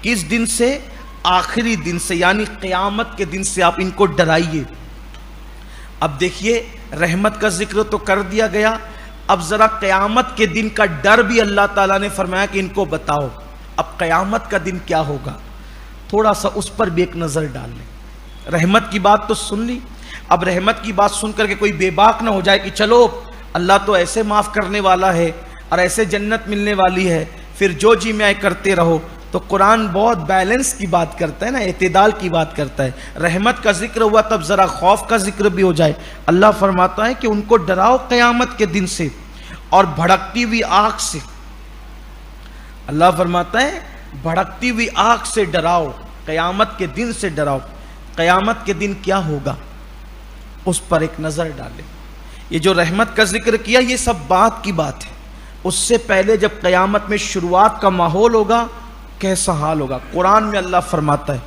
کس دن سے؟ آخری دن سے، یعنی قیامت کے دن سے آپ ان کو ڈرائیے۔ اب دیکھیے رحمت کا ذکر تو کر دیا گیا، اب ذرا قیامت کے دن کا ڈر بھی اللہ تعالیٰ نے فرمایا کہ ان کو بتاؤ اب قیامت کا دن کیا ہوگا، تھوڑا سا اس پر بھی ایک نظر ڈال لیں۔ رحمت کی بات تو سن لی، اب رحمت کی بات سن کر کے کوئی بے باک نہ ہو جائے کہ چلو اللہ تو ایسے معاف کرنے والا ہے اور ایسے جنت ملنے والی ہے، پھر جو جی میں کرتے رہو۔ تو قرآن بہت بیلنس کی بات کرتا ہے نا، اعتدال کی بات کرتا ہے۔ رحمت کا ذکر ہوا تب ذرا خوف کا ذکر بھی ہو جائے۔ اللہ فرماتا ہے کہ ان کو ڈراؤ قیامت کے دن سے اور بھڑکتی ہوئی آگ سے۔ اللہ فرماتا ہے بھڑکتی ہوئی آگ سے ڈراؤ، قیامت کے دن سے ڈراؤ۔ قیامت کے دن کیا ہوگا اس پر ایک نظر ڈالیں۔ یہ جو رحمت کا ذکر کیا یہ سب بات کی بات ہے، اس سے پہلے جب قیامت میں شروعات کا ماحول ہوگا کیسا حال ہوگا۔ قرآن میں اللہ فرماتا ہے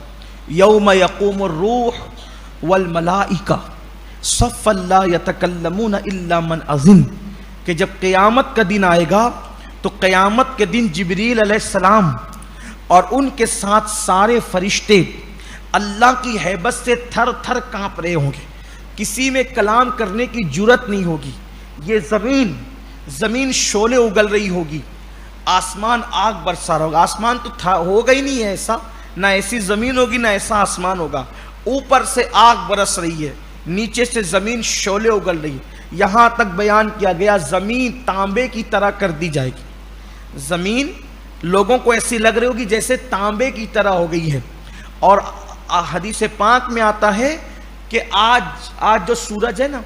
یوم یقوم الروح والملائکہ صفا لا یتکلمون الا من اذن، کہ جب قیامت کا دن آئے گا تو قیامت کے دن جبریل علیہ السلام اور ان کے ساتھ سارے فرشتے اللہ کی ہیبت سے تھر تھر کانپ رہے ہوں گے، کسی میں کلام کرنے کی جرت نہیں ہوگی۔ یہ زمین شعلے اگل رہی ہوگی، آسمان آگ برسا رہا ہوگا۔ آسمان تو ہوگا ہی نہیں ایسا، نہ ایسی زمین ہوگی نہ ایسا آسمان ہوگا۔ اوپر سے آگ برس رہی ہے، نیچے سے زمین شعلے اگل رہی ہے۔ یہاں تک بیان کیا گیا زمین تانبے کی طرح کر دی جائے گی، زمین لوگوں کو ایسی لگ رہی ہوگی جیسے تانبے کی طرح ہو گئی ہے۔ اور حدیث پاک میں آتا ہے کہ آج جو سورج ہے نا،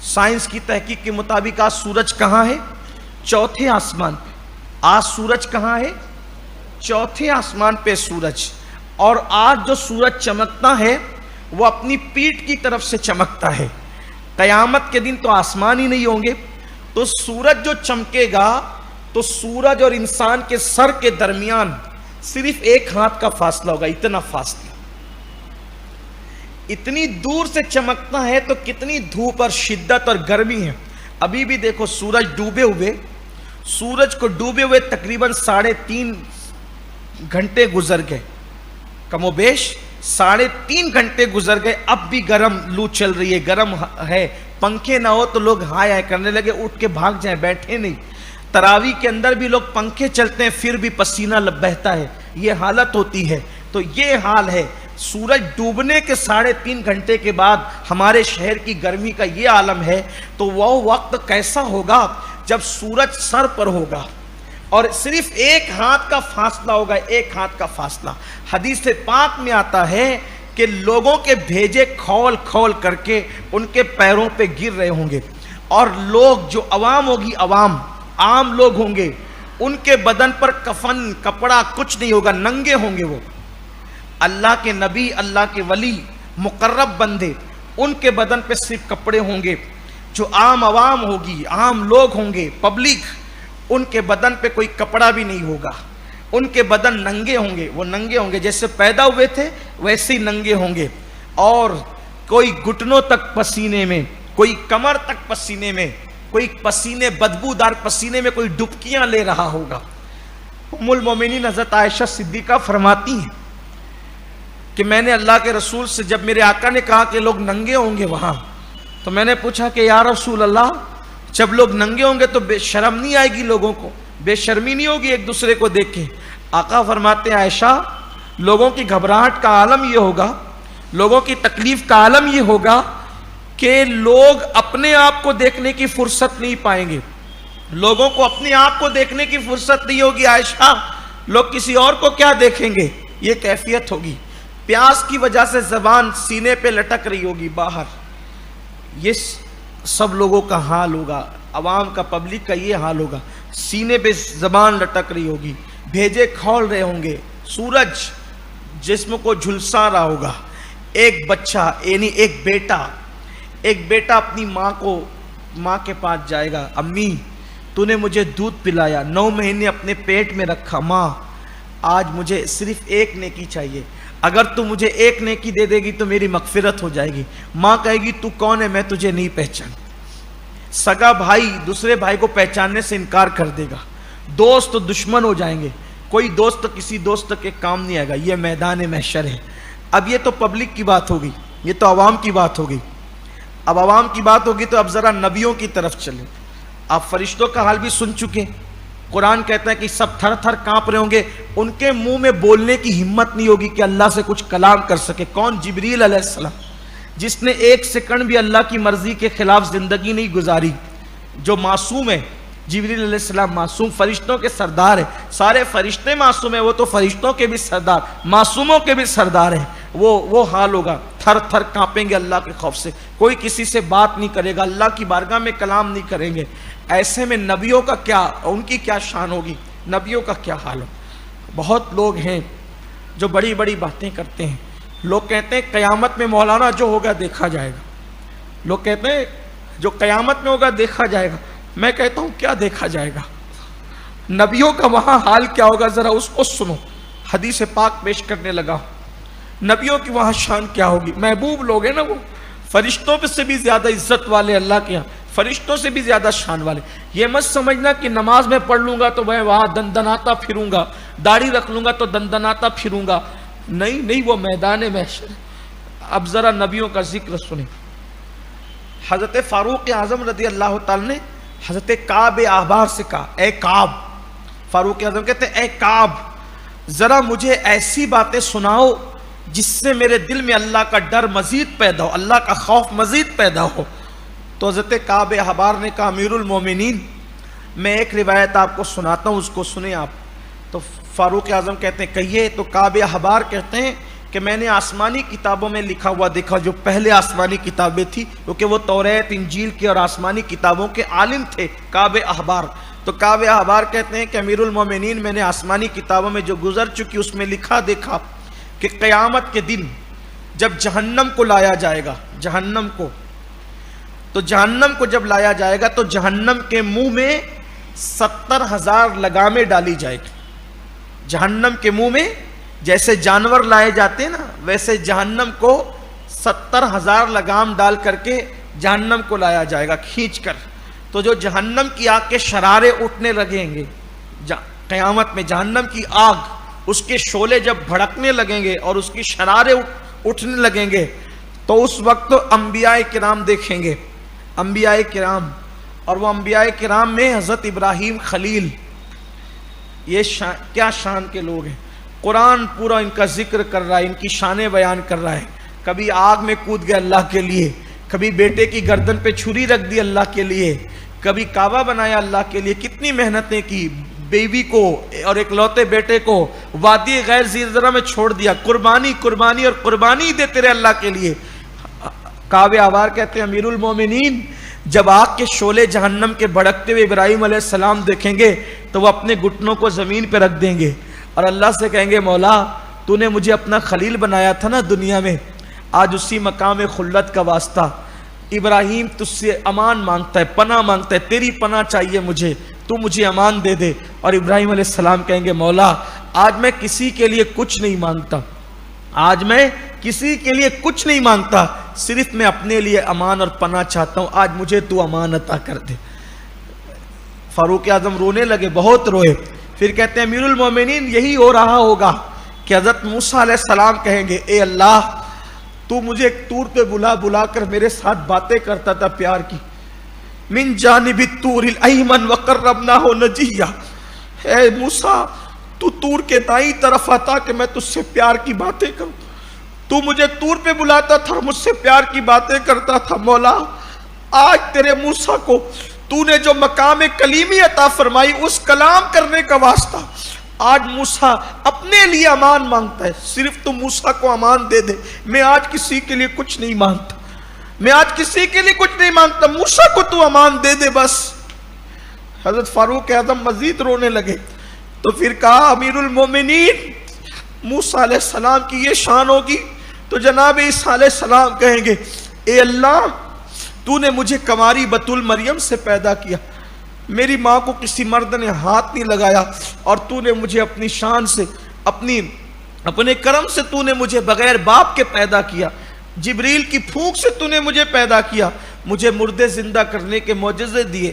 سائنس کی تحقیق کے مطابق آج سورج کہاں ہے؟ چوتھے آسمان پہ۔ آج سورج کہاں ہے؟ چوتھے آسمان پہ سورج۔ اور آج جو سورج چمکتا ہے وہ اپنی پیٹھ کی طرف سے چمکتا ہے۔ قیامت کے دن تو آسمان ہی نہیں ہوں گے، تو سورج جو چمکے گا تو سورج اور انسان کے سر کے درمیان صرف ایک ہاتھ کا فاصلہ ہوگا، اتنا فاصلہ، اتنی دور سے چمکتا ہے تو کتنی دھوپ اور شدت اور گرمی ہے۔ ابھی بھی دیکھو سورج کو ڈوبے ہوئے تقریباً 3.5 گھنٹے گزر گئے، کم و بیش 3.5 گھنٹے گزر گئے، اب بھی گرم لو چل رہی ہے، گرم ہے۔ پنکھے نہ ہو تو لوگ ہائے ہائے کرنے لگے، اٹھ کے بھاگ جائیں، بیٹھے نہیں۔ تراویح کے اندر بھی لوگ پنکھے چلتے ہیں پھر بھی پسینہ بہتا ہے، یہ حالت ہوتی ہے۔ تو یہ حال ہے، سورج ڈوبنے کے 3.5 گھنٹے کے بعد ہمارے شہر کی گرمی کا یہ عالم ہے، تو وہ وقت کیسا ہوگا جب سورج سر پر ہوگا اور صرف ایک ہاتھ کا فاصلہ ہوگا، ایک ہاتھ کا فاصلہ۔ حدیث پاک میں آتا ہے کہ لوگوں کے بھیجے کھول کھول کر کے ان کے پیروں پہ گر رہے ہوں گے، اور لوگ جو عوام ہوگی، عام لوگ ہوں گے، ان کے بدن پر کفن کپڑا کچھ نہیں ہوگا، ننگے ہوں گے وہ۔ اللہ کے نبی، اللہ کے ولی، مقرب بندے، ان کے بدن پہ صرف کپڑے ہوں گے۔ جو عوام ہوگی، عام لوگ ہوں گے، پبلک، ان کے بدن پہ کوئی کپڑا بھی نہیں ہوگا، ان کے بدن ننگے ہوں گے، وہ ننگے ہوں گے جیسے پیدا ہوئے تھے ویسے ہی ننگے ہوں گے، اور کوئی گھٹنوں تک پسینے میں، کوئی کمر تک پسینے میں، کوئی پسینے بدبودار پسینے میں کوئی ڈبکیاں لے رہا ہوگا۔ ام المومنین حضرت عائشہ صدیقہ فرماتی ہیں کہ میں نے اللہ کے رسول سے، جب میرے آقا نے کہا کہ لوگ ننگے ہوں گے وہاں، تو میں نے پوچھا کہ یا رسول اللہ، جب لوگ ننگے ہوں گے تو بے شرم نہیں آئے گی، لوگوں کو بے شرمی نہیں ہوگی ایک دوسرے کو دیکھ کے؟ آقا فرماتے ہیں عائشہ، لوگوں کی گھبراہٹ کا عالم یہ ہوگا، لوگوں کی تکلیف کا عالم یہ ہوگا کہ لوگ اپنے آپ کو دیکھنے کی فرصت نہیں پائیں گے، لوگوں کو اپنے آپ کو دیکھنے کی فرصت نہیں ہوگی عائشہ، لوگ کسی اور کو کیا دیکھیں گے، یہ کیفیت ہوگی۔ پیاس کی وجہ سے زبان سینے پہ لٹک رہی ہوگی باہر، یہ سب لوگوں کا حال ہوگا، عوام کا، پبلک کا یہ حال ہوگا، سینے پہ زبان لٹک رہی ہوگی، بھیجے کھول رہے ہوں گے، سورج جسم کو جھلسا رہا ہوگا۔ ایک بچہ، یعنی ایک بیٹا اپنی ماں کے پاس جائے گا، امی تو نے مجھے دودھ پلایا، 9 مہینے اپنے پیٹ میں رکھا، ماں آج مجھے صرف ایک نیکی چاہیے، اگر تو مجھے ایک نیکی دے دے گی تو میری مغفرت ہو جائے گی۔ ماں کہے گی تو کون ہے، میں تجھے نہیں پہچان۔ سگا بھائی دوسرے بھائی کو پہچاننے سے انکار کر دے گا، دوست دشمن ہو جائیں گے، کوئی دوست کسی دوست کے کام نہیں آئے گا. یہ میدان محشر ہے. اب یہ تو پبلک کی بات ہوگی, یہ تو عوام کی بات ہوگی. اب عوام کی بات ہوگی تو اب ذرا نبیوں کی طرف چلیں. آپ فرشتوں کا حال بھی سن چکے. قرآن کہتا ہے کہ سب تھر تھر کانپ رہے ہوں گے, ان کے منہ میں بولنے کی ہمت نہیں ہوگی کہ اللہ سے کچھ کلام کر سکے. کون؟ جبریل علیہ السلام, جس نے ایک سیکنڈ بھی اللہ کی مرضی کے خلاف زندگی نہیں گزاری, جو معصوم ہے. جبریل علیہ السلام معصوم, فرشتوں کے سردار ہے. سارے فرشتے معصوم ہیں, وہ تو فرشتوں کے بھی سردار, معصوموں کے بھی سردار ہیں. وہ حال ہوگا, تھر تھر کانپیں گے اللہ کے خوف سے. کوئی کسی سے بات نہیں کرے گا, اللہ کی بارگاہ میں کلام نہیں کریں گے. ایسے میں نبیوں کا کیا, ان کی کیا شان ہوگی, نبیوں کا کیا حال ہو. بہت لوگ ہیں جو بڑی بڑی باتیں کرتے ہیں. لوگ کہتے ہیں قیامت میں مولانا جو ہوگا دیکھا جائے گا. لوگ کہتے ہیں جو قیامت میں ہوگا دیکھا جائے گا. میں کہتا ہوں کیا دیکھا جائے گا؟ نبیوں کا وہاں حال کیا ہوگا ذرا اس کو سنو. حدیث پاک پیش کرنے لگا. نبیوں کی وہاں شان کیا ہوگی. محبوب لوگ ہیں نا, وہ فرشتوں پہ سے بھی زیادہ عزت والے اللہ کے یہاں, فرشتوں سے بھی زیادہ شان والے. یہ مت سمجھنا کہ نماز میں پڑھ لوں گا تو میں وہاں دندناتا پھروں گا, داڑھی رکھ لوں گا تو دندناتا پھروں گا. نہیں, وہ میدان محشر ہے. اب ذرا نبیوں کا ذکر سنیں. حضرت فاروق اعظم رضی اللہ تعالی نے حضرت کعب احبار سے کہا, اے کعب. فاروق اعظم کہتے ہیں اے کعب, ذرا مجھے ایسی باتیں سناؤ جس سے میرے دل میں اللہ کا ڈر مزید پیدا ہو, اللہ کا خوف مزید پیدا ہو. تو حضرت کعب احبار نے کہا امیر المومنین, میں ایک روایت آپ کو سناتا ہوں, اس کو سنیں آپ. تو فاروق اعظم کہتے ہیں کہیے. تو کعب احبار کہتے ہیں کہ میں نے آسمانی کتابوں میں لکھا ہوا دیکھا, جو پہلے آسمانی کتابیں تھی, کیونکہ وہ توریت انجیل کی اور آسمانی کتابوں کے عالم تھے کعب احبار. تو کعب احبار کہتے ہیں کہ امیر المومنین میں نے آسمانی کتابوں میں جو گزر چکی اس میں لکھا دیکھا کہ قیامت کے دن جب جہنم کو لایا جائے گا, جہنم کو جب لایا جائے گا تو جہنم کے منہ میں 70,000 لگامیں ڈالی جائے گی. جہنم کے منہ میں جیسے جانور لائے جاتے ہیں نا, ویسے جہنم کو 70,000 لگام ڈال کر کے جہنم کو لایا جائے گا کھینچ کر. تو جو جہنم کی آگ کے شرارے اٹھنے لگیں گے قیامت میں, جہنم کی آگ, اس کے شعلے جب بھڑکنے لگیں گے اور اس کی شرارے اٹھنے لگیں گے, تو اس وقت انبیاء کرام دیکھیں گے, انبیاء کرام. اور وہ انبیاء کرام میں حضرت ابراہیم خلیل, یہ کیا شان کے لوگ ہیں. قرآن پورا ان کا ذکر کر رہا ہے, ان کی شانیں بیان کر رہا ہے. کبھی آگ میں کود گئے اللہ کے لیے, کبھی بیٹے کی گردن پہ چھری رکھ دی اللہ کے لیے, کبھی کعبہ بنایا اللہ کے لیے. کتنی محنتیں کی, بیوی کو اور ایک لوتے بیٹے کو وادی غیر ذی زرع میں چھوڑ دیا. قربانی اور قربانی دیتے رہے اللہ کے لیے. کعب احبار کہتے ہیں امیر المومنین, جب آگ کے شعلے جہنم کے بھڑکتے ہوئے ابراہیم علیہ السلام دیکھیں گے تو وہ اپنے گھٹنوں کو زمین پہ رکھ دیں گے اور اللہ سے کہیں گے مولا تو نے مجھے اپنا خلیل بنایا تھا نا دنیا میں, آج اسی مقام خلت کا واسطہ ابراہیم تجھ سے امان مانگتا ہے, پناہ مانگتا ہے, تیری پناہ چاہیے مجھے, تو مجھے امان دے دے. اور ابراہیم علیہ السلام کہیں گے مولا آج میں کسی کے لیے کچھ نہیں مانگتا, آج میں کسی کے لیے کچھ نہیں مانگتا, صرف میں اپنے لیے امان اور پناہ چاہتا ہوں, آج مجھے تو امان عطا کر دے. فاروق اعظم رونے لگے, بہت روئے. پھر کہتے ہیں امیر المومنین یہی ہو رہا ہوگا کہ حضرت موسیٰ علیہ السلام کہیں گے اے اللہ تو مجھے ایک طور پہ بلا کر میرے ساتھ باتیں کرتا تھا پیار کی. من جانب الطور الایمن وقربناہ نجیہ, اے موسیٰ تو طور کے دائیں طرف آتا کہ میں تجھ سے پیار کی باتیں کروں. تو مجھے طور پہ بلاتا تھا اور مجھ سے پیار کی باتیں کرتا تھا. مولا آج تیرے موسیٰ کو تو نے جو مقام کلیمی عطا فرمائی, اس کلام کرنے کا واسطہ آج موسیٰ اپنے لیے امان مانگتا ہے, صرف تو موسیٰ کو امان دے دے. میں آج کسی کے لیے کچھ نہیں مانگتا, میں آج کسی کے لیے کچھ نہیں مانگتا, موسیٰ کو تو امان دے دے بس. حضرت فاروق اعظم مزید رونے لگے. تو پھر کہا امیر المومنین موسیٰ علیہ السلام کی یہ شان ہوگی تو جناب عیسیٰ علیہ السلام کہیں گے اے اللہ تو نے مجھے کماری بتول مریم سے پیدا کیا, میری ماں کو کسی مرد نے ہاتھ نہیں لگایا, اور تو نے مجھے اپنی شان سے اپنے کرم سے تو نے مجھے بغیر باپ کے پیدا کیا, جبریل کی پھونک سے تو نے مجھے پیدا کیا, مجھے مردے زندہ کرنے کے معجزے دیے,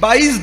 22